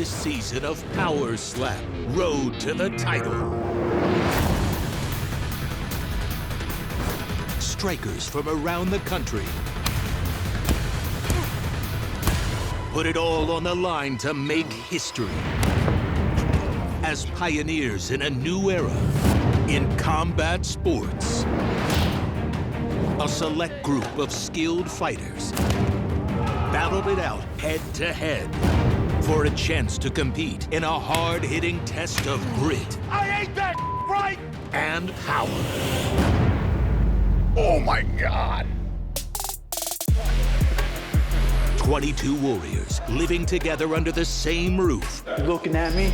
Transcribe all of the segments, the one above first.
latest season of Power Slap, Road to the Title. Strikers from around the country put it all on the line to make history as pioneers in a new era in combat sports. A select group of skilled fighters battled it out head-to-head for a chance to compete in a hard-hitting test of grit. I ain't that right! And power. Oh my God! 22 warriors living together under the same roof. You looking at me?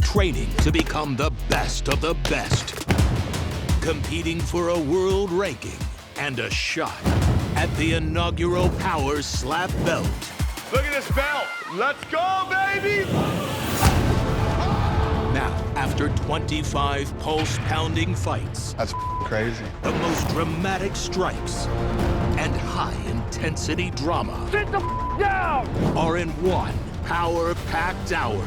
Training to become the best of the best. Competing for a world ranking and a shot at the inaugural Power Slap belt. Look at this belt! Let's go, baby! Now, after 25 pulse-pounding fights, That's crazy. the most dramatic strikes, and high-intensity drama Sit the down! are in one power-packed hour.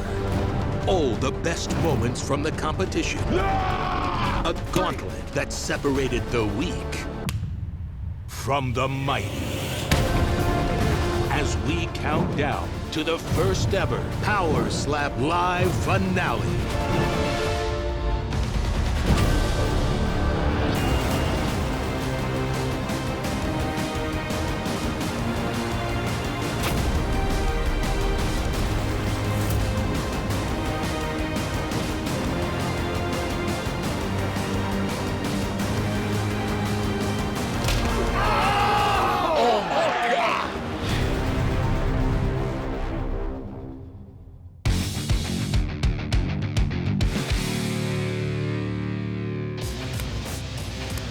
All the best moments from the competition. A gauntlet that separated the weak from the mighty. As we count down to the first ever Power Slap Live finale.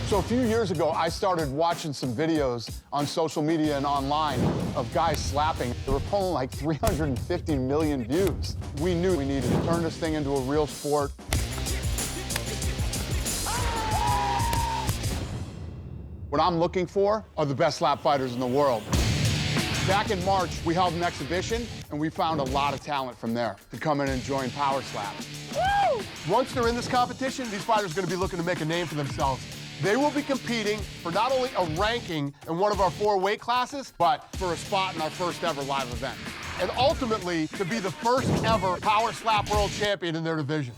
So a few years ago, I started watching some videos on social media and online of guys slapping. They were pulling like 350 million views. We knew we needed to turn this thing into a real sport. What I'm looking for are the best slap fighters in the world. Back in March, we held an exhibition, and we found a lot of talent from there to come in and join Power Slap. Woo! Once they're in this competition, these fighters are going to be looking to make a name for themselves. They will be competing for not only a ranking in one of our 4 weight classes, but for a spot in our first ever live event. And ultimately, to be the first ever Power Slap World Champion in their division.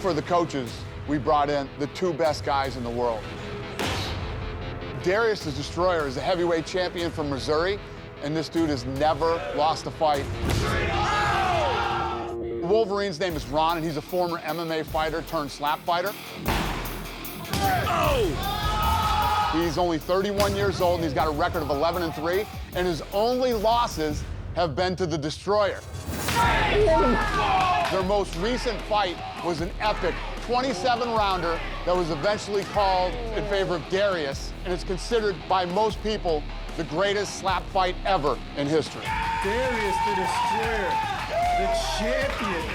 For the coaches, we brought in the 2 best guys in the world. Darius the Destroyer is a heavyweight champion from Missouri, and this dude has never lost a fight. Wolverine's name is Ron, and he's a former MMA fighter turned slap fighter. He's only 31 years old, and he's got a record of 11-3, and his only losses have been to the Destroyer. Their most recent fight was an epic 27-rounder that was eventually called in favor of Darius, and it's considered by most people the greatest slap fight ever in history. Darius the Destroyer, the champion.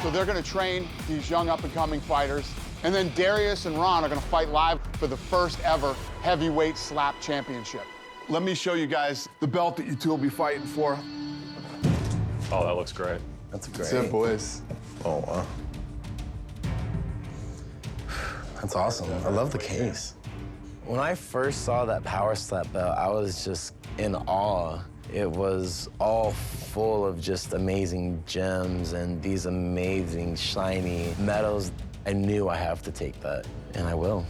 So they're gonna train these young up-and-coming fighters, and then Darius and Ron are gonna fight live for the first ever heavyweight slap championship. Let me show you guys the belt that you 2 will be fighting for. Oh, that looks great. That's great. Simple is. Oh, wow. That's awesome. I love the case. When I first saw that Power Slap belt, I was just in awe. It was all full of just amazing gems and these amazing shiny metals. I knew I have to take that, and I will.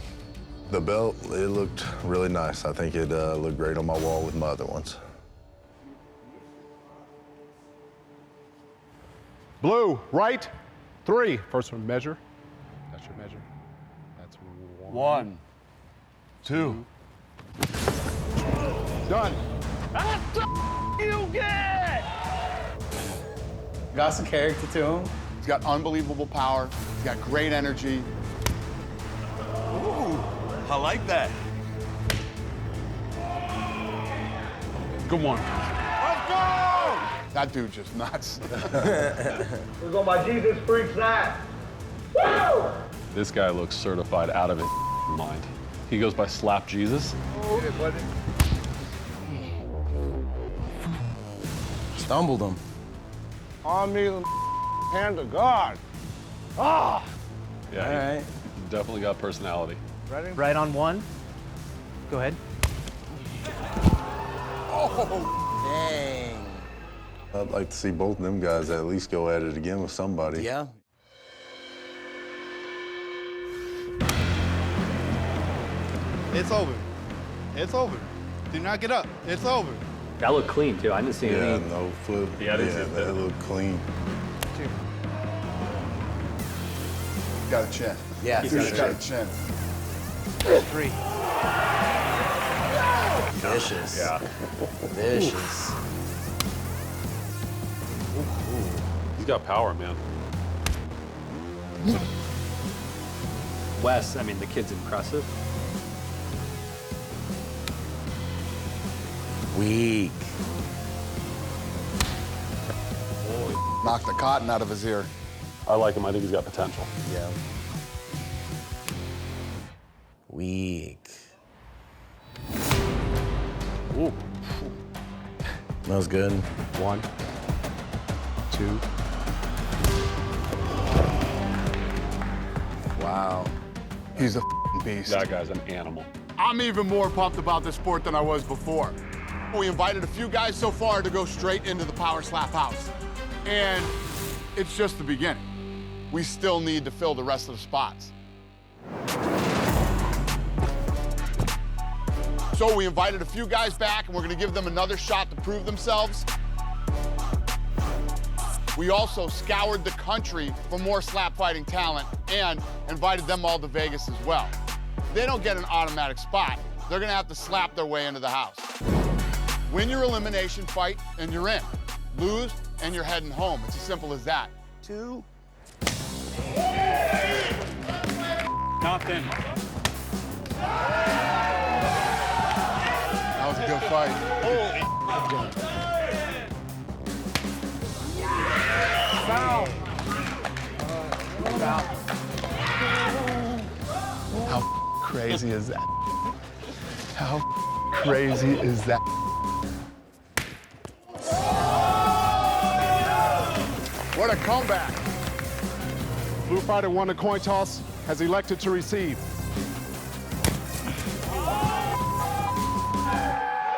The belt, it looked really nice. I think it looked great on my wall with my other ones. Blue, right, 3. First one, measure. That's your measure. That's 1. 2. Done. You get! Got some character to him. He's got unbelievable power. He's got great energy. Ooh, I like that. Good one. Let's go! That dude just nuts. We're going by Jesus Freaks that. Woo! This guy looks certified out of his mind. He goes by Slap Jesus. Oh, yeah, buddy. Stumbled him. Arm me the hand of God. Ah! Yeah, All right. definitely got personality. Ready? Right on one. Go ahead. Dang. I'd like to see both of them guys at least go at it again with somebody. Yeah. It's over. It's over. Do not get up. It's over. That looked clean, too. I didn't see Yeah, anything. no flip. Yeah, I didn't see that looked clean. Got a chin. Yeah. Dude's got a chin. 3. Vicious. Yeah. Vicious. He's got power, man. Wes, I mean, the kid's impressive. Weak. Knocked the cotton out of his ear. I like him. I think he's got potential. Yeah. Weak. Ooh. That was good. 1, 2. Wow. He's a beast. That guy's an animal. I'm even more pumped about this sport than I was before. We invited a few guys so far to go straight into the Power Slap House. And it's just the beginning. We still need to fill the rest of the spots. So we invited a few guys back, and we're gonna give them another shot to prove themselves. We also scoured the country for more slap fighting talent and invited them all to Vegas as well. They don't get an automatic spot. They're gonna have to slap their way into the house. Win your elimination fight, and you're in. Lose, and you're heading home. It's as simple as that. 2. Nothing. That was a good fight. Foul. Foul. How crazy is that? How crazy is that? What a comeback. Blue fighter won the coin toss, has elected to receive.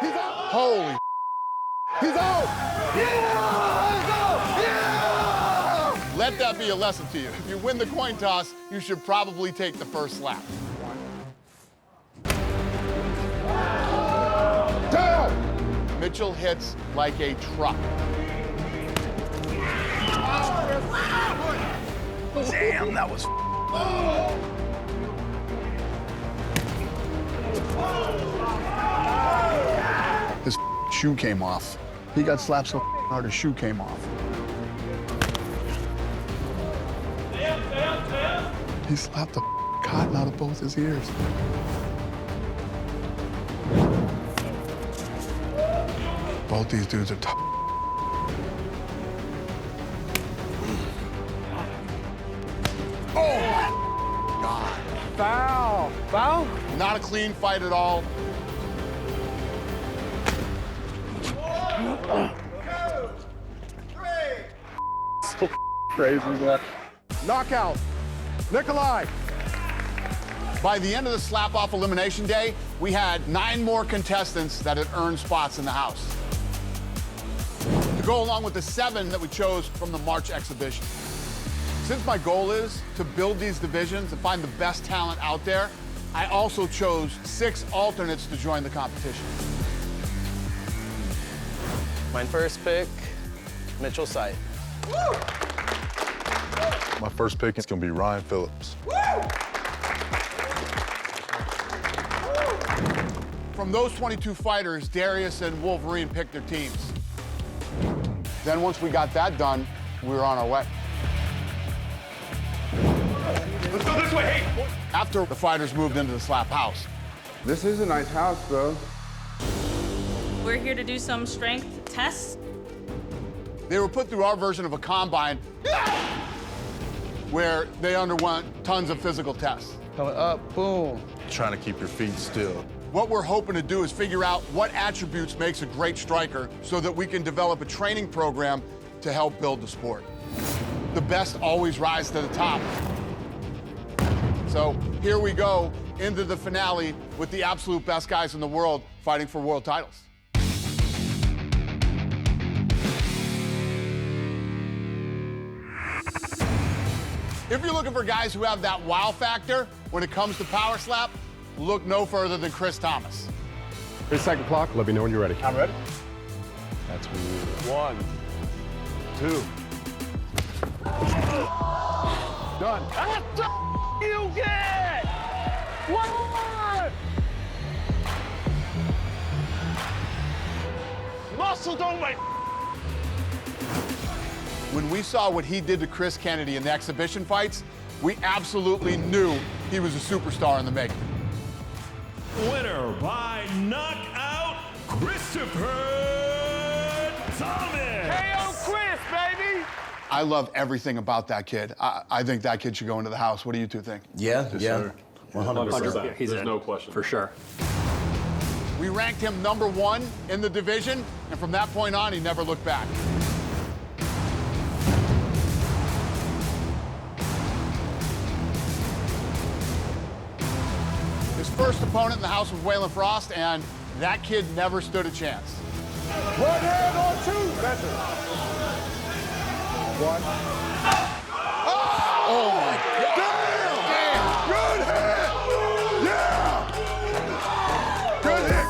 He's out. Holy. He's out. Yeah! Let that be a lesson to you. If you win the coin toss, you should probably take the first slap. Down! Mitchell hits like a truck. Damn, that was. His shoe came off. He got slapped so hard his shoe came off. He slapped the cotton out of both his ears. Both these dudes are tough. Oh my God. Foul. Foul? Not a clean fight at all. Crazy, man. Knockout. Nikolai. By the end of the slap-off elimination day, we had 9 more contestants that had earned spots in the house, to go along with the 7 that we chose from the March exhibition. Since my goal is to build these divisions and find the best talent out there, I also chose 6 alternates to join the competition. My first pick, Mitchell Sight. My first pick is gonna be Ryan Phillips. From those 22 fighters, Darius and Wolverine picked their teams. Then once we got that done, we were on our way. Let's go this way. Hey. After the fighters moved into the slap house, This is a nice house, though. We're here to do some strength tests. they were put through our version of a combine where they underwent tons of physical tests. Coming up, boom. Trying to keep your feet still. What we're hoping to do is figure out what attributes makes a great striker so that we can develop a training program to help build the sport. The best always rise to the top. So here we go into the finale with the absolute best guys in the world fighting for world titles. If you're looking for guys who have that wow factor when it comes to power slap, look no further than Chris Thomas. Here's second clock. Let me know when you're ready. I'm ready. That's 1, 2. Done. What the you get? What? Muscle don't wait. When we saw what he did to Chris Kennedy in the exhibition fights, we absolutely knew he was a superstar in the making. Winner by knockout, Christopher Thomas. KO Chris, baby. I love everything about that kid. I think that kid should go into the house. What do you two think? Yeah, yeah. 100%. He's There's in. no question. For sure. We ranked him #1 in the division, and from that point on, he never looked back. His first opponent in the house was Waylon Frost, and that kid never stood a chance. One hand on 2. That's it. 1. Oh my God! Damn! Good hit! Yeah! Good hit!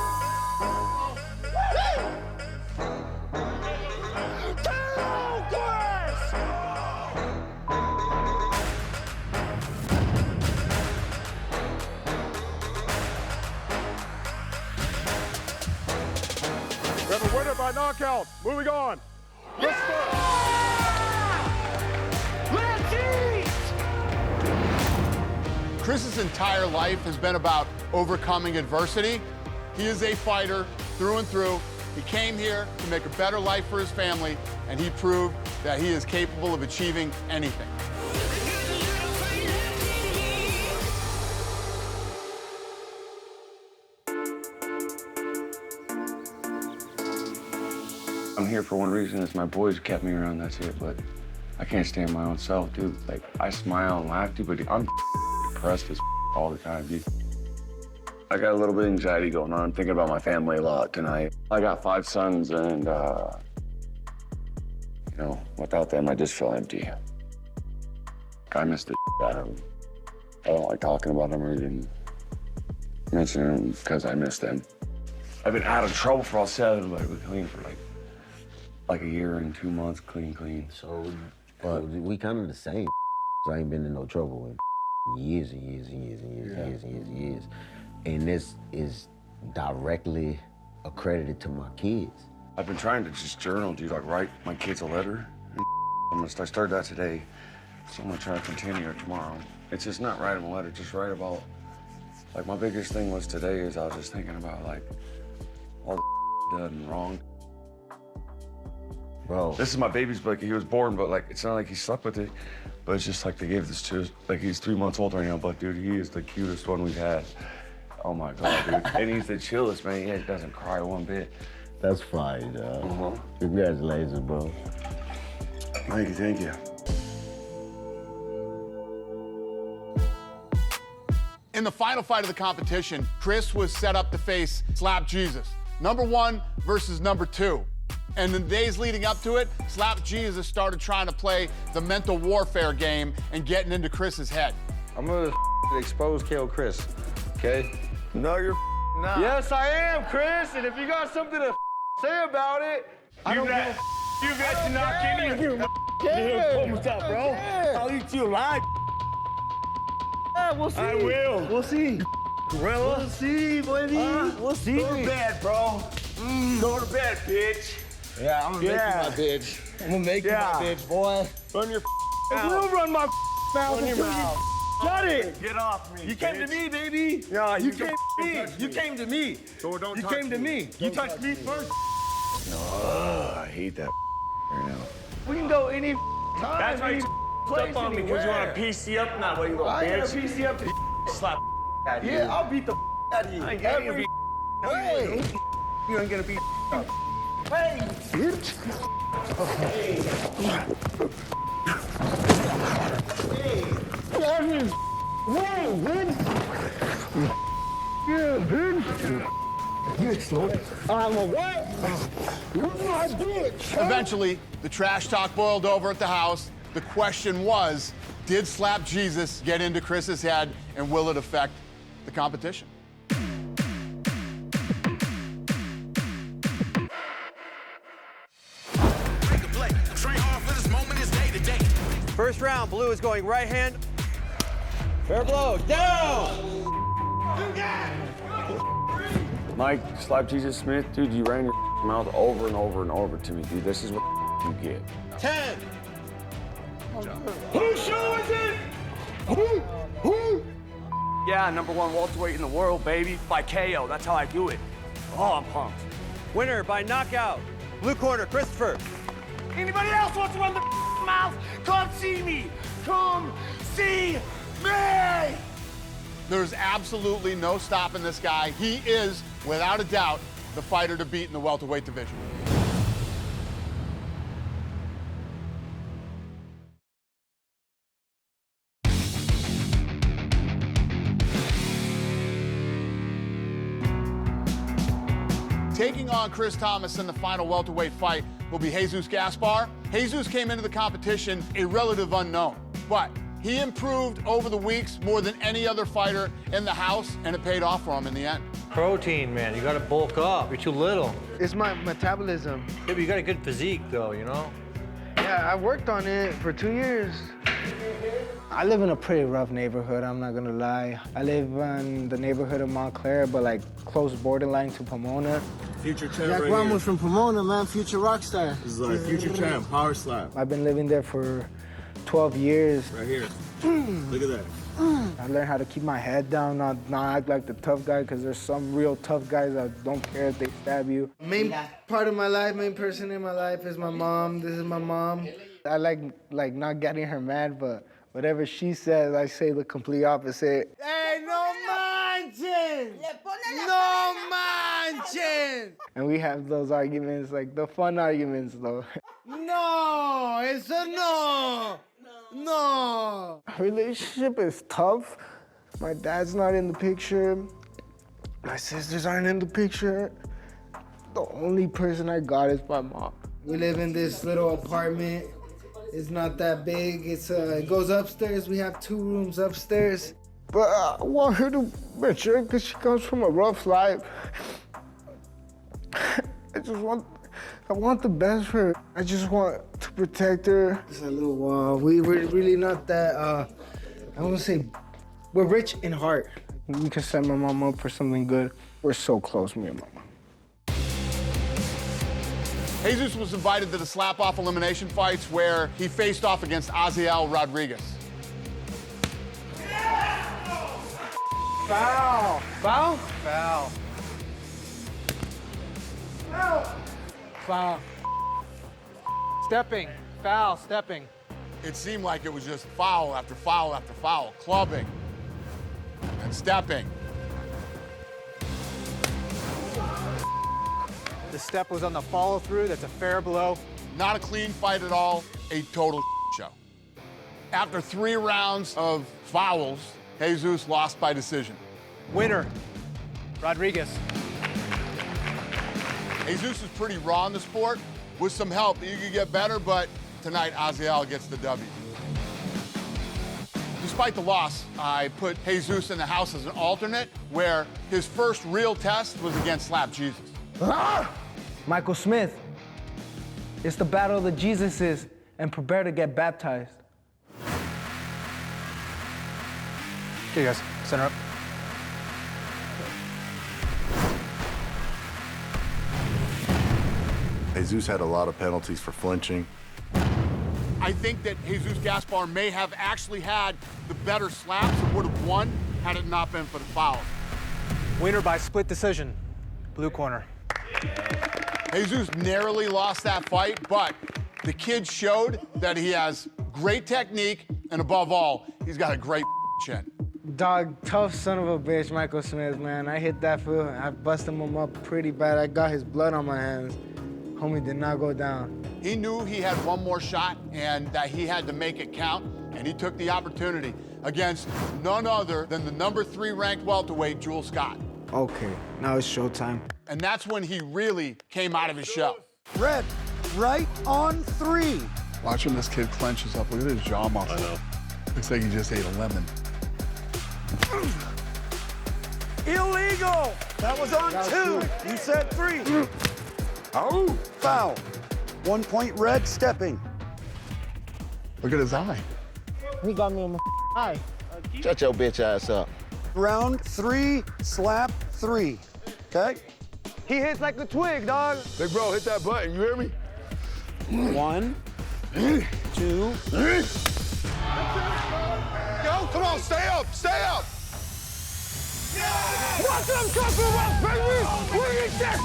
We have a winner by knockout. Moving on. Chris's entire life has been about overcoming adversity. He is a fighter through and through. He came here to make a better life for his family, and he proved that he is capable of achieving anything. I'm here for one reason, it's my boys kept me around, that's it, but I can't stand my own self, dude. Like, I smile and laugh, dude, but I'm depressed as all the time, dude. I got a little bit of anxiety going on, thinking about my family a lot tonight. I got 5 sons, and, you know, without them, I just feel empty. I miss the out of them. I don't like talking about them or even mentioning them because I miss them. I've been out of trouble for all 7, but I've been clean for like a year and 2 months, clean. So we kind of the same. I ain't been in no trouble in years and years and years and years and years and years and years. And this is directly accredited to my kids. I've been trying to just journal, dude, like write my kids a letter. I started that today, so I'm gonna try to continue it tomorrow. It's just not write them a letter, just write about, like my biggest thing was today is I was just thinking about like all the done wrong. Bro. This is my baby's book. He was born, but like, it's not like he slept with it, but it's just like they gave this to us. Like he's 3 months old right now, but dude, he is the cutest one we've had. Oh my God, dude. And he's the chillest, man. He doesn't cry one bit. That's fine, dog. Congratulations, bro. Thank you. In the final fight of the competition, Chris was set up to face Slap Jesus, #1 versus #2. And in the days leading up to it, Slap Jesus started trying to play the mental warfare game and getting into Chris's head. I'm gonna expose KO Chris, okay? No, you're not. Yes, I am, Chris. And if you got something to say about it, you got to knock any of you. What's up, bro? I'll eat you alive. Yeah, we'll see. I will. We'll see. We'll see, baby. We'll see. Go to bed, bro. Go to bed, bitch. Yeah, I'm gonna make you my bitch. I'm gonna make you my bitch, boy. Run your mouth. We'll run my mouth. Run your mouth. Shut it. Get off me. You came to me, baby. Yeah, you came to me. You came to me. So don't you touch came to me. You touched me first. I hate that right now. We can go any time. That's why you place on me, because you want to PC up now. What you going, I ain't bitch? gonna PC up to slap out of you. Yeah, I'll beat the out of you. I ain't getting you. Hey! You ain't gonna be up. Hey! Bitch! Hey! That is whoa, bitch! Yeah, bitch! You slow. I'm a what? You're my bitch! Eventually, the trash talk boiled over at the house. The question was, did Slap Jesus get into Chris's head, and will it affect the competition? First round, blue is going right hand. Fair blow, down! Mike, Slap Jesus Smith, dude, you ran your mouth over and over and over to me, dude. This is what you get. 10. Whose show is it? Who? Yeah, #1 welterweight in the world, baby. By KO, that's how I do it. Oh, I'm pumped. Winner by knockout. Blue corner, Christopher. Anybody else wants to run the mouth? Come see me. Come see me. There's absolutely no stopping this guy. He is, without a doubt, the fighter to beat in the welterweight division. Taking on Chris Thomas in the final welterweight fight will be Jesus Gaspar. Jesus came into the competition a relative unknown, but he improved over the weeks more than any other fighter in the house, and it paid off for him in the end. Protein, man. You gotta bulk up. You're too little. It's my metabolism. Yeah, but you got a good physique, though, you know? Yeah, I worked on it for 2 years. I live in a pretty rough neighborhood, I'm not gonna lie. I live in the neighborhood of Montclair, but like close borderline to Pomona. Future champ Jack right Ramos here. from Pomona, man, future rock star. This is our future champ, power slap. I've been living there for 12 years. Right here. Look at that. I learned how to keep my head down, not act like the tough guy, because there's some real tough guys that don't care if they stab you. Main part of my life, main person in my life is my mom. This is my mom. I like not getting her mad, but whatever she says, I say the complete opposite. Hey, no manches! No manches! And we have those arguments, like the fun arguments, though. No, eso no. No. Our relationship is tough. My dad's not in the picture. My sisters aren't in the picture. The only person I got is my mom. We live in this little apartment. It's not that big. It goes upstairs. We have 2 rooms upstairs. But I want her to mature because she comes from a rough life. I want the best for her. I just want to protect her. It's a little wall. We're really not that, I want to say, we're rich in heart. We can set my mom up for something good. We're so close, me and my mom. Jesus was invited to the slap-off elimination fights where he faced off against Aziel Rodriguez. Foul! Foul? Foul. Foul. Stepping. Foul, stepping. It seemed like it was just foul after foul after foul, clubbing and stepping. The step was on the follow-through. That's a fair blow. Not a clean fight at all, a total show. After 3 rounds of fouls, Jesus lost by decision. Winner, Rodriguez. Jesus is pretty raw in the sport. With some help, you could get better, but tonight, Aziel gets the W. Despite the loss, I put Jesus in the house as an alternate, where his first real test was against Slap Jesus. Michael Smith, it's the battle of the Jesuses, and prepare to get baptized. Okay, guys, center up. Jesus had a lot of penalties for flinching. I think that Jesus Gaspar may have actually had the better slaps and would have won had it not been for the fouls. Winner by split decision, blue corner. Jesus narrowly lost that fight, but the kid showed that he has great technique, and above all, he's got a great chin. Dog, tough son of a bitch, Michael Smith, man. I hit that fool. I busted him up pretty bad. I got his blood on my hands. Homie did not go down. He knew he had one more shot and that he had to make it count, and he took the opportunity against none other than the #3 ranked welterweight, Jules Scott. Okay, now it's showtime. And that's when he really came out of his shell. Red, right on 3. Watching this kid clenches up. Look at his jaw muscle. I know. Looks like he just ate a lemon. Illegal. That was on 2. You said 3. Oh, foul. 1 point red stepping. Look at his eye. He got me in my eye. Shut your bitch ass up. Round 3, slap 3. Okay? He hits like a twig, dog. Big bro, hit that button, you hear me? 1, 2. Yo, come on, stay up, stay up. Watch what I'm talking about, baby! Bring it down!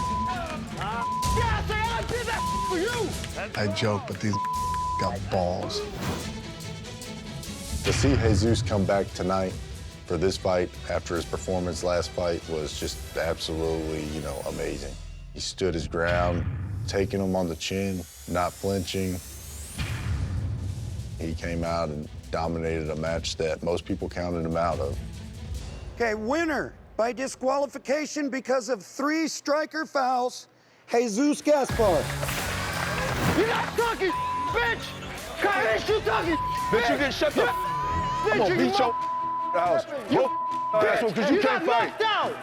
Yes, I did that for you! I joke, but these got balls. To see Jesus come back tonight for this fight after his performance last fight was just absolutely, amazing. He stood his ground, taking him on the chin, not flinching. He came out and dominated a match that most people counted him out of. Okay, winner by disqualification because of 3 striker fouls, Jesus Gaspar. You're not talking, bitch! Kyle, you talking, bitch! You get shut the I'm gonna beat your house. Your asshole, because you can't fight. No.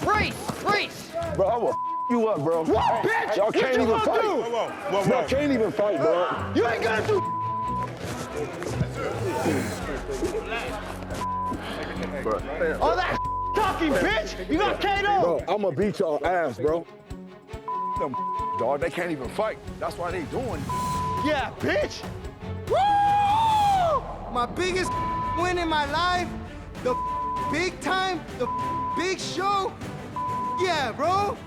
Race! Bro, I will you up, bro. What, bitch? Y'all can't even fight. Y'all can't even fight, bro. You ain't gonna do. All that talking, bitch! You got KO! Bro, I'm gonna beat y'all ass, bro. Them dog, they can't even fight. That's why they doing. Yeah, bitch! Woo! My biggest win in my life, the big time, the big show. Yeah, bro.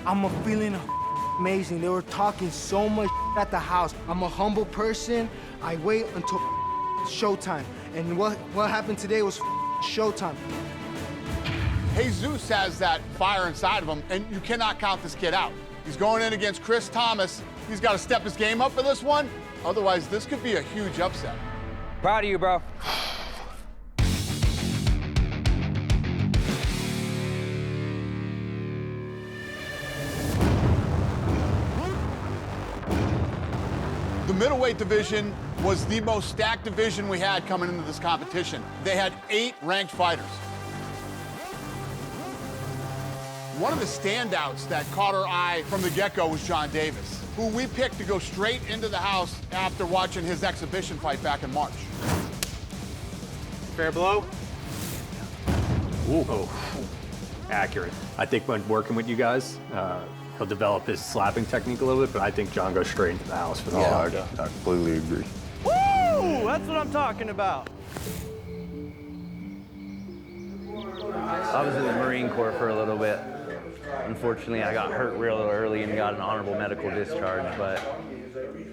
I'm feeling amazing. They were talking so much at the house. I'm a humble person. I wait until showtime. And what happened today was showtime. Jesus has that fire inside of him, and you cannot count this kid out. He's going in against Chris Thomas. He's got to step his game up for this one. Otherwise, this could be a huge upset. Proud of you, bro. The middleweight division was the most stacked division we had coming into this competition. They had 8 ranked fighters. One of the standouts that caught our eye from the get-go was John Davis, who we picked to go straight into the house after watching his exhibition fight back in March. Fair blow? Ooh. Oh. Accurate. I think when working with you guys, he'll develop his slapping technique a little bit, but I think John goes straight into the house for the I completely agree. Woo! That's what I'm talking about. I was in the Marine Corps for a little bit. Unfortunately, I got hurt real early and got an honorable medical discharge, but...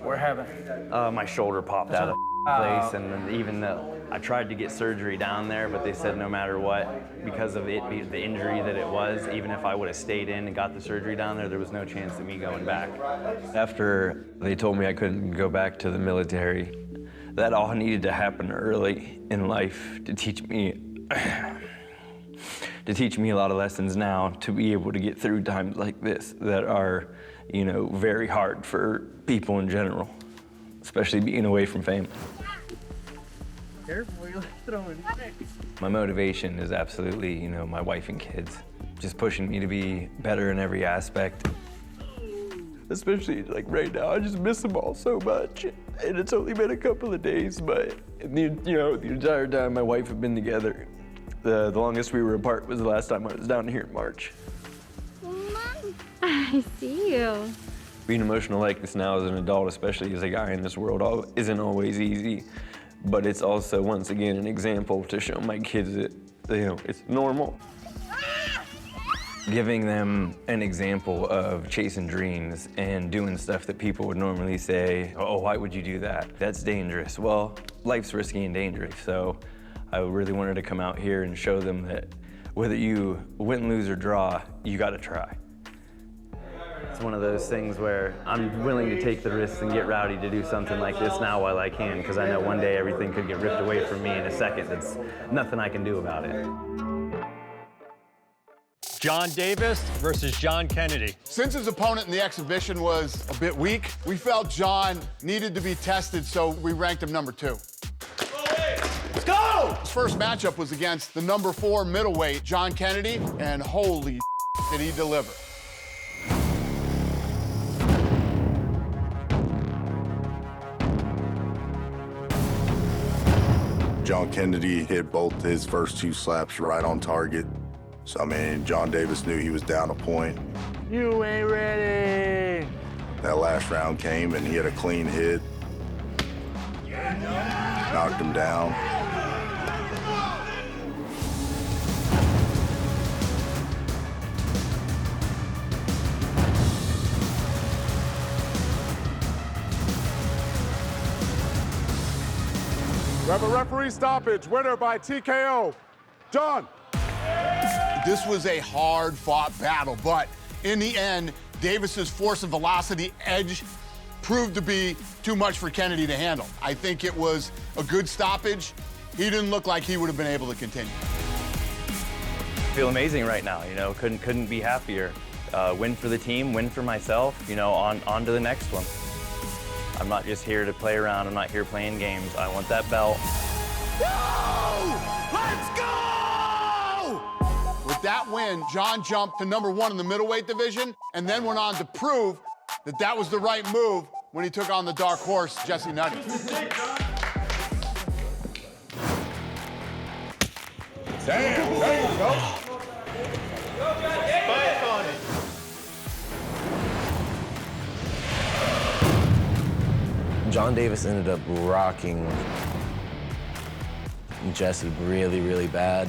What happened? My shoulder popped out of place, and then even though I tried to get surgery down there, but they said no matter what, because of it, the injury that it was, even if I would have stayed in and got the surgery down there was no chance of me going back. After they told me I couldn't go back to the military, that all needed to happen early in life to teach me a lot of lessons now to be able to get through times like this that are, very hard for people in general, especially being away from family. Careful, you're throwing sticks. My motivation is absolutely, my wife and kids, just pushing me to be better in every aspect. Especially like right now, I just miss them all so much. And it's only been a couple of days, but the entire time my wife had been together, the longest we were apart was the last time I was down here in March. Mom, I see you. Being emotional like this now as an adult, especially as a guy in this world, isn't always easy. But it's also, once again, an example to show my kids that, it's normal. giving them an example of chasing dreams and doing stuff that people would normally say, oh, why would you do that? That's dangerous. Well, life's risky and dangerous, so I really wanted to come out here and show them that whether you win, lose, or draw, you gotta try. It's one of those things where I'm willing to take the risks and get rowdy to do something like this now while I can, because I know one day everything could get ripped away from me in a second. There's nothing I can do about it. John Davis versus John Kennedy. Since his opponent in the exhibition was a bit weak, we felt John needed to be tested, so we ranked him number 2. Let's go! His first matchup was against the number 4 middleweight, John Kennedy, and holy did he deliver. John Kennedy hit both his first 2 slaps right on target. So, I mean, John Davis knew he was down a point. You ain't ready. That last round came and he had a clean hit. Knocked him down. We have a referee stoppage. Winner by TKO. John. This was a hard-fought battle, but in the end, Davis's force and velocity edge proved to be too much for Kennedy to handle. I think it was a good stoppage. He didn't look like he would have been able to continue. I feel amazing right now, you know, couldn't be happier. Win for the team, win for myself, you know, on to the next one. I'm not just here to play around, I'm not here playing games. I want that belt. Let's go! With that win, John jumped to number 1 in the middleweight division and then went on to prove that that was the right move when he took on the dark horse, Jesse Nutty. Damn, there you go. Spike on it. John Davis ended up rocking Jesse really, really bad.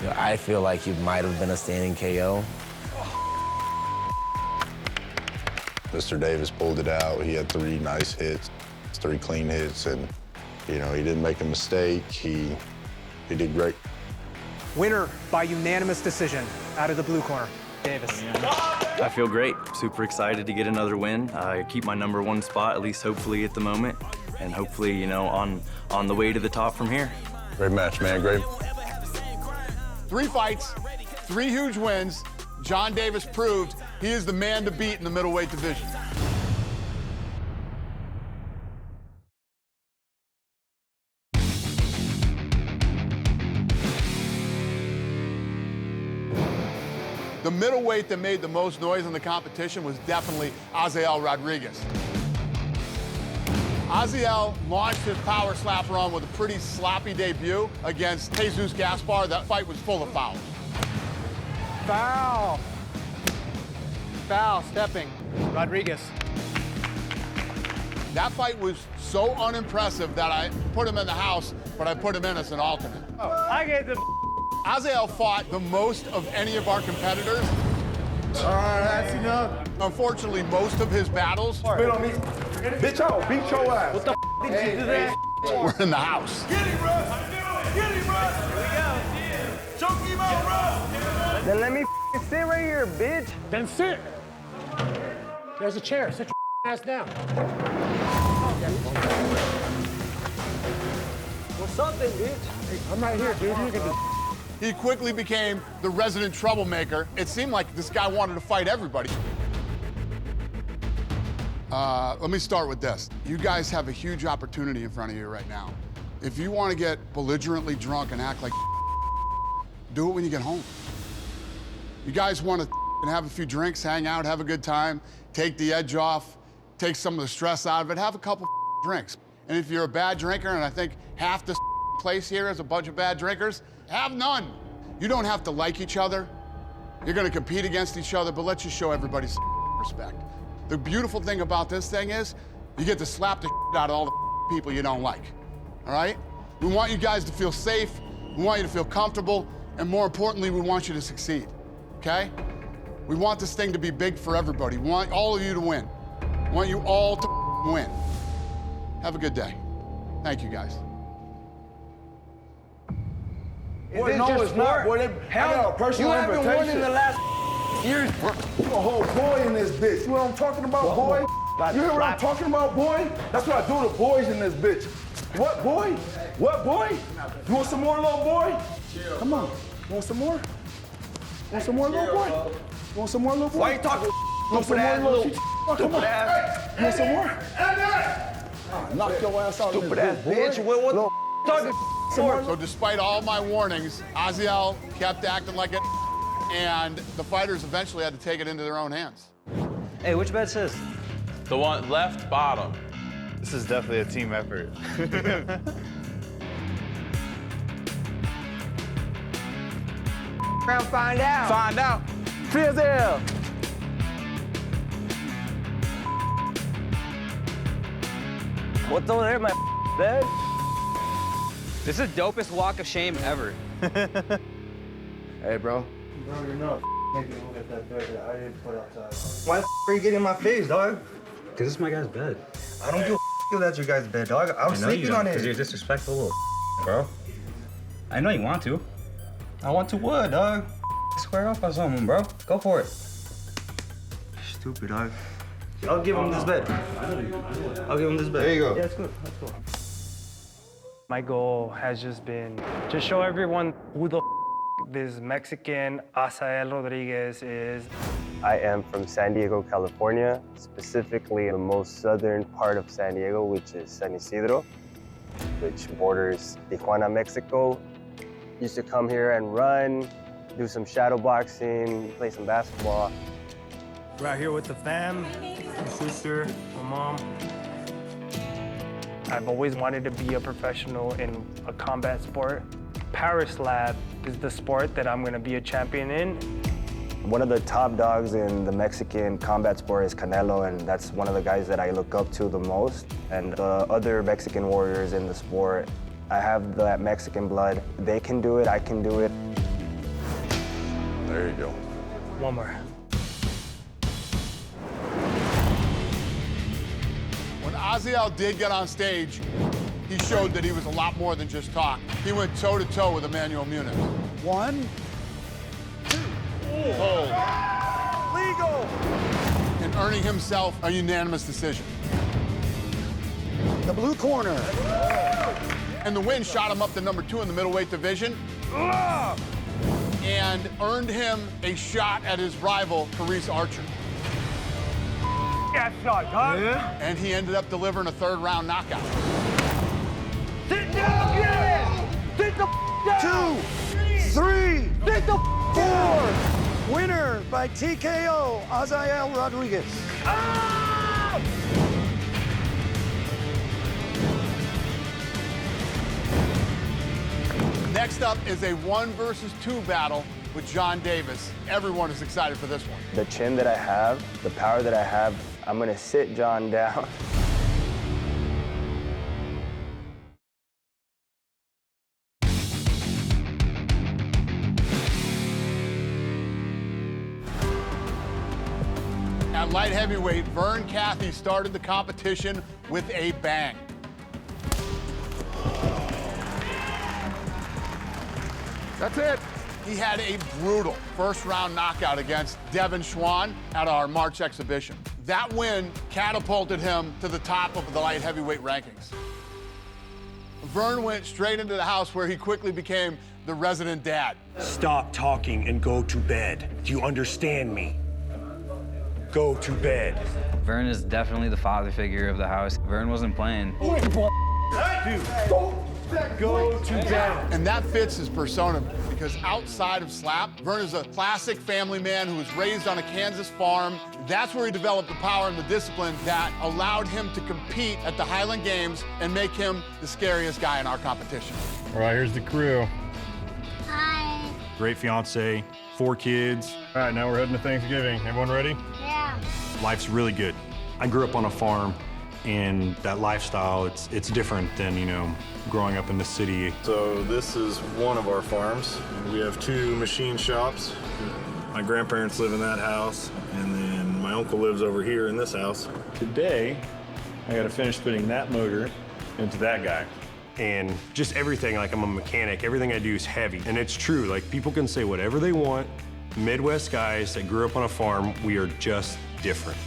You know, I feel like he might have been a standing KO. Mr. Davis pulled it out. He had 3 nice hits, 3 clean hits, and, you know, he didn't make a mistake. He did great. Winner by unanimous decision out of the blue corner, Davis. I feel great. Super excited to get another win. I keep my number 1 spot, at least hopefully at the moment, and hopefully, you know, on the way to the top from here. Great match, man. Great. 3 fights, 3 huge wins. John Davis proved he is the man to beat in the middleweight division. The middleweight that made the most noise in the competition was definitely Aziel Rodriguez. Aziel launched his power slap run with a pretty sloppy debut against Jesus Gaspar. That fight was full of fouls. Foul. Foul, stepping. Rodriguez. That fight was so unimpressive that I put him in the house, but I put him in as an alternate. Oh, I get the. Aziel fought the most of any of our competitors. All right, that's enough. Unfortunately, most of his battles Spit on me. Bitch, I'll beat your ass. What the did you do that? were in the house. Get him, Russ. Get him, Russ. Here we go. Choke him out, Russ. Then let me sit right here, bitch. Then sit. There's a chair. Sit your ass down. What's up then, bitch? Hey, I'm right here, dude. You can do. He quickly became the resident troublemaker. It seemed like this guy wanted to fight everybody. Let me start with this. You guys have a huge opportunity in front of you right now. If you want to get belligerently drunk and act like do it when you get home. You guys want to have a few drinks, hang out, have a good time, take the edge off, take some of the stress out of it, have a couple drinks. And if you're a bad drinker, and I think half this place here is a bunch of bad drinkers, have none. You don't have to like each other. You're gonna compete against each other, but let's just show everybody some respect. The beautiful thing about this thing is you get to slap the out of all the people you don't like, all right? We want you guys to feel safe, we want you to feel comfortable, and more importantly, we want you to succeed. okay? We want this thing to be big for everybody. We want all of you to win. We want you all to win. Have a good day. Thank you, guys. Boy, no, it's not. Boy, I got a personal You haven't won in the last years. You a whole boy in this bitch. You know what I'm talking about, boy? You hear what I'm talking about, boy? That's what I do to boys in this bitch. What, boy? What, boy? You want some more, little boy? Come on. You want some more? Want some more, little boy? You want some more, little boy? Why you talking stupid ass little stupid ass? You want some more? Knock your ass out. Stupid ass bitch. What talking for? So despite all my warnings, Aziel kept acting like it, and the fighters eventually had to take it into their own hands. Hey, which bed's this? The one left bottom. This is definitely a team effort. Find out. Find out. Fizzle. What's over there, my bed? This is the dopest walk of shame ever. Hey, bro. Bro, you're not making me look at that bed that I didn't put outside. Why the are you getting in my face, dog? Because it's my guy's bed. I don't give a if that's your guy's bed, dog. I was sleeping on it. Because you're a disrespectful little bro. I know you want to. I want to what, dog? Square off on someone, bro. Go for it. Stupid, dog. I'll give him this bed. I'll give him this bed. There you go. Yeah, it's good. That's cool. My goal has just been to show everyone who the this Mexican Aziel Rodriguez is. I am from San Diego, California, specifically the most southern part of San Diego, which is San Isidro, which borders Tijuana, Mexico. Used to come here and run, do some shadow boxing, play some basketball. Right here with the fam, my sister, my mom. I've always wanted to be a professional in a combat sport. Power slap is the sport that I'm gonna be a champion in. One of the top dogs in the Mexican combat sport is Canelo, and that's one of the guys that I look up to the most. And the other Mexican warriors in the sport, I have that Mexican blood. They can do it, I can do it. There you go. One more. When Aziel did get on stage, he showed that he was a lot more than just talk. He went toe-to-toe with Emmanuel Muniz. 1, 2. Legal! And earning himself a unanimous decision. The blue corner. And the win shot him up to #2 in the middleweight division and earned him a shot at his rival, Carice Archer. That shot, dog. Yeah. And he ended up delivering a third-round knockout. Sit down, get it! Sit the down! 2, 3, Sit the 4. Winner by TKO, Aziel Rodriguez. Ah! Next up is a 1 versus 2 battle with John Davis. Everyone is excited for this one. The chin that I have, the power that I have, I'm gonna sit John down. At light heavyweight, Vern Cathy started the competition with a bang. That's it. He had a brutal first-round knockout against Devin Schwann at our March exhibition. That win catapulted him to the top of the light heavyweight rankings. Vern went straight into the house where he quickly became the resident dad. Stop talking and go to bed. Do you understand me? Go to bed. Vern is definitely the father figure of the house. Vern wasn't playing. Go to bed. And that fits his persona because outside of slap, Vern is a classic family man who was raised on a Kansas farm. That's where he developed the power and the discipline that allowed him to compete at the Highland Games and make him the scariest guy in our competition. All right, here's the crew. Hi. Great fiance, 4 kids. All right, now we're heading to Thanksgiving. Everyone ready? Yeah. Life's really good. I grew up on a farm, and that lifestyle, it's different than, you know, growing up in the city. So this is one of our farms. We have 2 machine shops. My grandparents live in that house, and then my uncle lives over here in this house. Today, I gotta finish putting that motor into that guy. And just everything, like I'm a mechanic, everything I do is heavy. And it's true, like people can say whatever they want. Midwest guys that grew up on a farm, we are just different.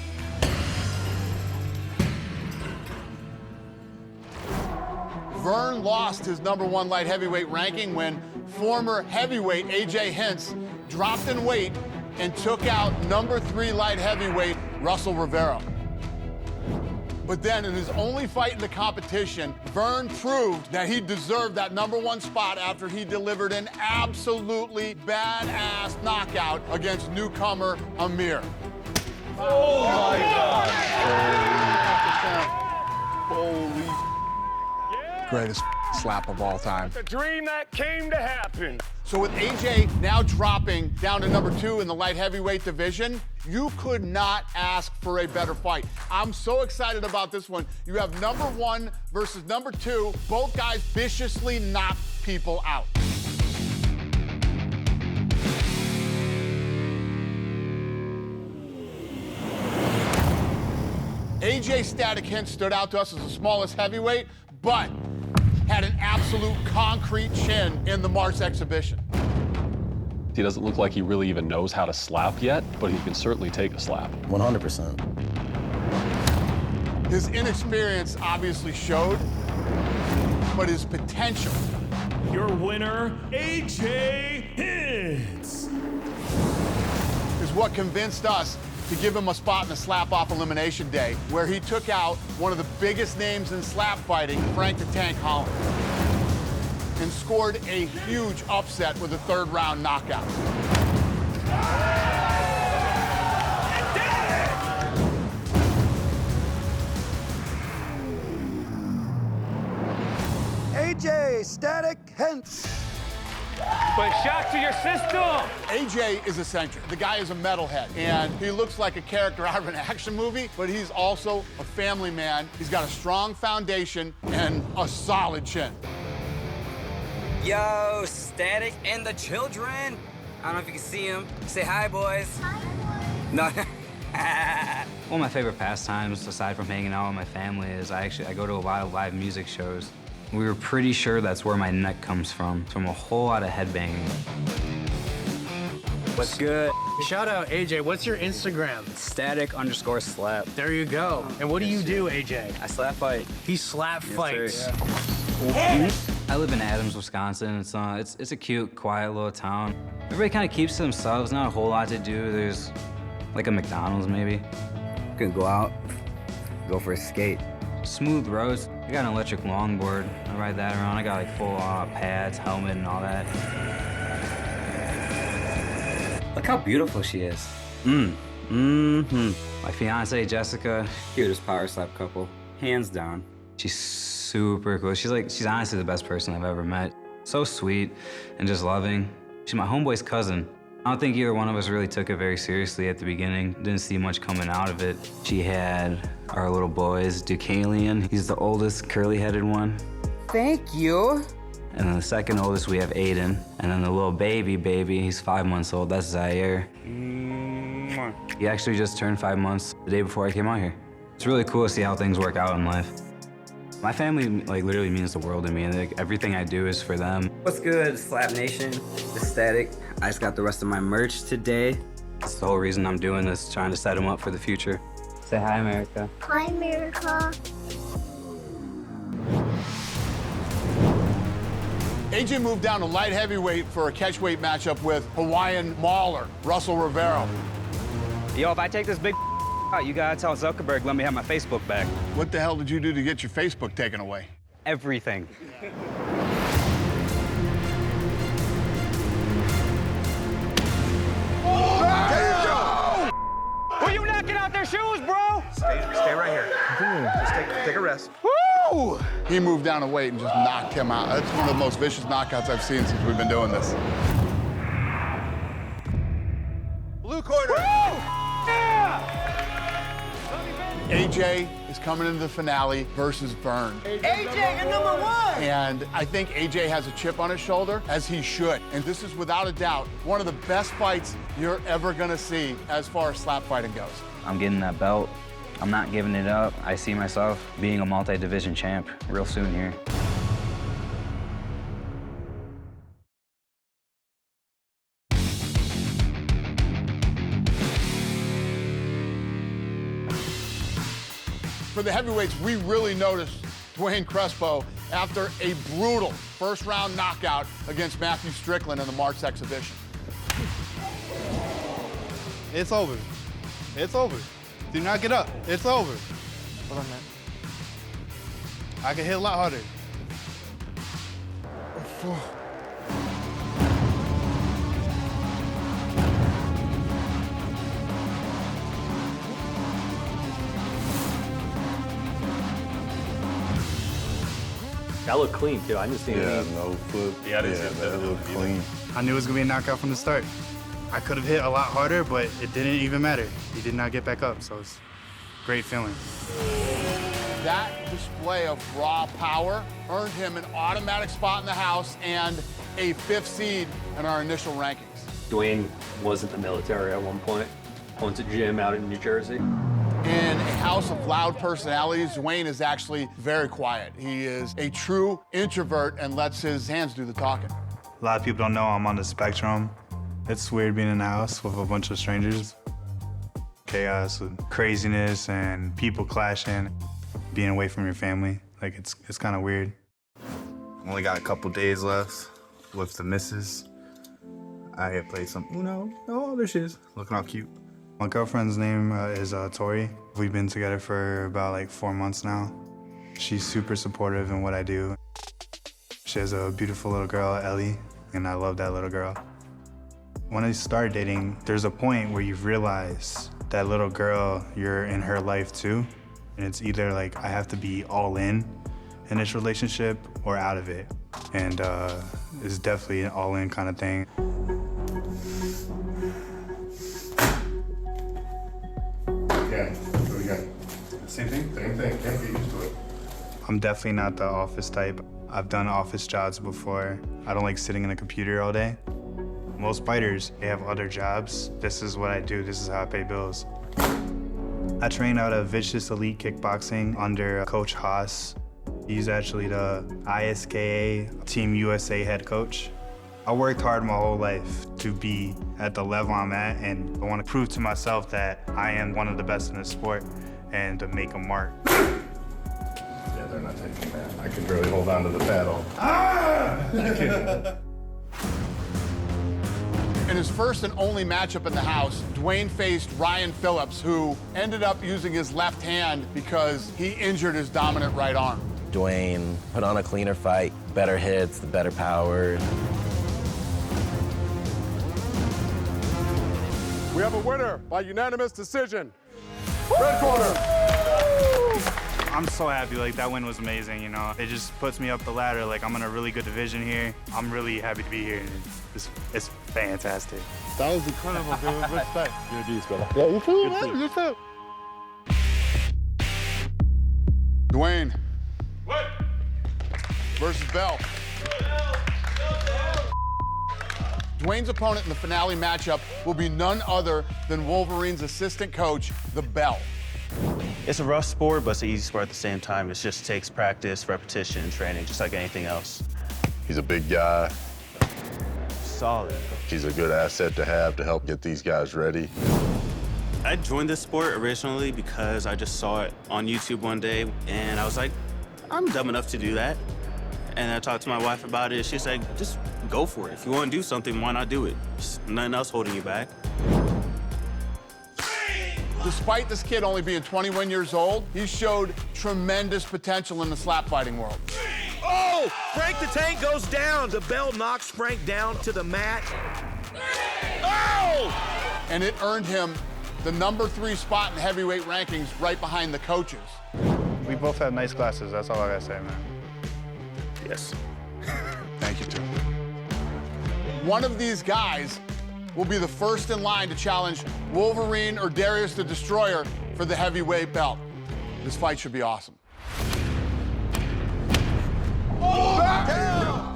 Vern lost his #1 light heavyweight ranking when former heavyweight AJ Hintz dropped in weight and took out #3 light heavyweight Russell Rivera. But then in his only fight in the competition, Vern proved that he deserved that #1 spot after he delivered an absolutely badass knockout against newcomer Amir. Oh my God. Holy. Greatest slap of all time. The dream that came to happen. So with AJ now dropping down to #2 in the light heavyweight division, you could not ask for a better fight. I'm so excited about this one. You have #1 versus #2. Both guys viciously knock people out. AJ Static Hintz stood out to us as the smallest heavyweight, but had an absolute concrete chin in the March exhibition. He doesn't look like he really even knows how to slap yet, but he can certainly take a slap. 100%. His inexperience obviously showed, but his potential. Your winner, AJ Hintz. Is what convinced us to give him a spot in the slap-off elimination day, where he took out one of the biggest names in slap fighting, Frank the Tank Holland, and scored a huge upset with a third-round knockout. AJ Static Hintz. But shock to your system. AJ is eccentric. The guy is a metalhead, and he looks like a character out of an action movie, but he's also a family man. He's got a strong foundation and a solid chin. Yo, Static and the children. I don't know if you can see him. Say hi, boys. Hi, boys. No. One of my favorite pastimes, aside from hanging out with my family, is I go to a lot of live music shows. We were pretty sure that's where my neck comes from a whole lot of headbanging. What's good? Shout out AJ, what's your Instagram? Static_slap. There you go. And what do you do, AJ? I slap fight. He slap fights. I live in Adams, Wisconsin. It's a cute, quiet little town. Everybody kind of keeps to themselves, not a whole lot to do. There's like a McDonald's maybe. You can go out, go for a skate. Smooth roads. I got an electric longboard. I ride that around. I got like full pads, helmet, and all that. Look how beautiful she is. My fiance, Jessica. Cutest power slap couple, hands down. She's super cool. She's honestly the best person I've ever met. So sweet and just loving. She's my homeboy's cousin. I don't think either one of us really took it very seriously at the beginning. Didn't see much coming out of it. She had our little boys, Deucalion. He's the oldest, curly-headed one. Thank you. And then the second oldest, we have Aiden. And then the little baby, he's 5 months old. That's Zaire. He actually just turned 5 months the day before I came out here. It's really cool to see how things work out in life. My family literally means the world to me, and everything I do is for them. What's good, Slap Nation? It's Static. I just got the rest of my merch today. That's the whole reason I'm doing this, trying to set them up for the future. Say hi, America. Hi, America. AJ moved down to light heavyweight for a catchweight matchup with Hawaiian mauler Russell Rivera. Yo, if I take this big out, you gotta tell Zuckerberg, let me have my Facebook back. What the hell did you do to get your Facebook taken away? Everything. Were you knocking out their shoes, bro? Stay right here. Just take a rest. Woo! He moved down a weight and just knocked him out. That's one of the most vicious knockouts I've seen since we've been doing this. Blue corner. Yeah! AJ is coming into the finale versus Vern. AJ, you're number one! And I think AJ has a chip on his shoulder, as he should. And this is, without a doubt, one of the best fights you're ever gonna see as far as slap fighting goes. I'm getting that belt. I'm not giving it up. I see myself being a multi-division champ real soon here. For the heavyweights, we really noticed Dwayne Crespo after a brutal first-round knockout against Matthew Strickland in the March exhibition. It's over. It's over. Do not get up. It's over. Hold on, man. I can hit a lot harder. That looked clean, too. I didn't see anything. no foot. Yeah, I didn't see that looked clean. I knew it was gonna be a knockout from the start. I could have hit a lot harder, but it didn't even matter. He did not get back up, so it's a great feeling. That display of raw power earned him an automatic spot in the house and a 5th seed in our initial rankings. Dwayne was in the military at one point. Owns a gym out in New Jersey. In a house of loud personalities, Dwayne is actually very quiet. He is a true introvert and lets his hands do the talking. A lot of people don't know I'm on the spectrum. It's weird being in a house with a bunch of strangers. Chaos and craziness and people clashing, being away from your family. Like, it's kind of weird. Only got a couple days left with the missus. I had played some Uno. Oh, there she is, looking all cute. My girlfriend's name is Tori. We've been together for about like 4 months now. She's super supportive in what I do. She has a beautiful little girl, Ellie, and I love that little girl. When I started dating, there's a point where you realize that little girl, you're in her life too. And it's either like I have to be all in this relationship or out of it. And it's definitely an all in kind of thing. Yeah, what do we got? Same thing? Same thing, can't get used to it. I'm definitely not the office type. I've done office jobs before. I don't like sitting in a computer all day. Most fighters, they have other jobs. This is what I do, this is how I pay bills. I train out of Vicious Elite Kickboxing under Coach Haas. He's actually the ISKA Team USA head coach. I worked hard my whole life to be at the level I'm at, and I want to prove to myself that I am one of the best in the sport and to make a mark. Yeah, they're not taking that. I could really hold on to the paddle. In his first and only matchup in the house, Dwayne faced Ryan Phillips, who ended up using his left hand because he injured his dominant right arm. Dwayne put on a cleaner fight, better hits, the better power. We have a winner by unanimous decision. Red corner. I'm so happy, like that win was amazing, you know. It just puts me up the ladder, like I'm in a really good division here. I'm really happy to be here, and it's fantastic. That was incredible, dude. Respect. You're a beast, brother. Yeah, you too, man. You too. Dwayne. What? Versus Bell. Dwayne's opponent in the finale matchup will be none other than Wolverine's assistant coach, the Bell. It's a rough sport, but it's an easy sport at the same time. It just takes practice, repetition, and training, just like anything else. He's a big guy. Solid. He's a good asset to have to help get these guys ready. I joined this sport originally because I just saw it on YouTube one day, and I was like, I'm dumb enough to do that. And I talked to my wife about it. She's like, just go for it. If you want to do something, why not do it? There's nothing else holding you back. Despite this kid only being 21 years old, he showed tremendous potential in the slap fighting world. Oh! Frank the Tank goes down. The Bell knocks Frank down to the mat. Oh! And it earned him the #3 spot in the heavyweight rankings right behind the coaches. We both have nice glasses, that's all I gotta say, man. Yes. Thank you, too. One of these guys will be the first in line to challenge Wolverine or Darius the Destroyer for the heavyweight belt. This fight should be awesome.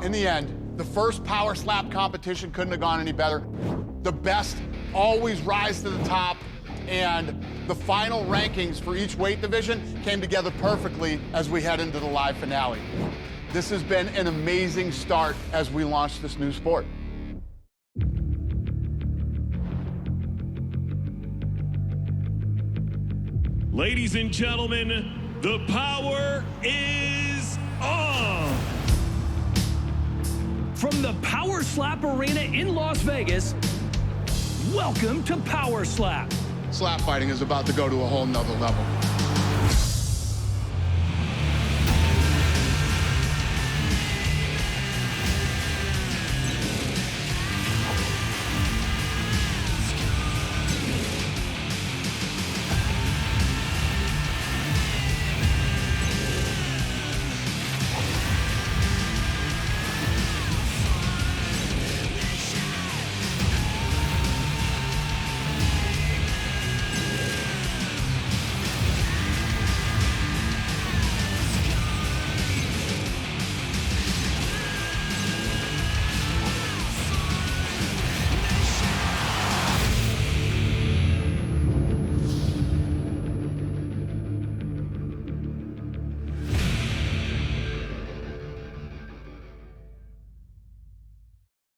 In the end, the first power slap competition couldn't have gone any better. The best always rise to the top, and the final rankings for each weight division came together perfectly as we head into the live finale. This has been an amazing start as we launch this new sport. Ladies and gentlemen, the power is on! From the Power Slap Arena in Las Vegas, welcome to Power Slap. Slap fighting is about to go to a whole nother level.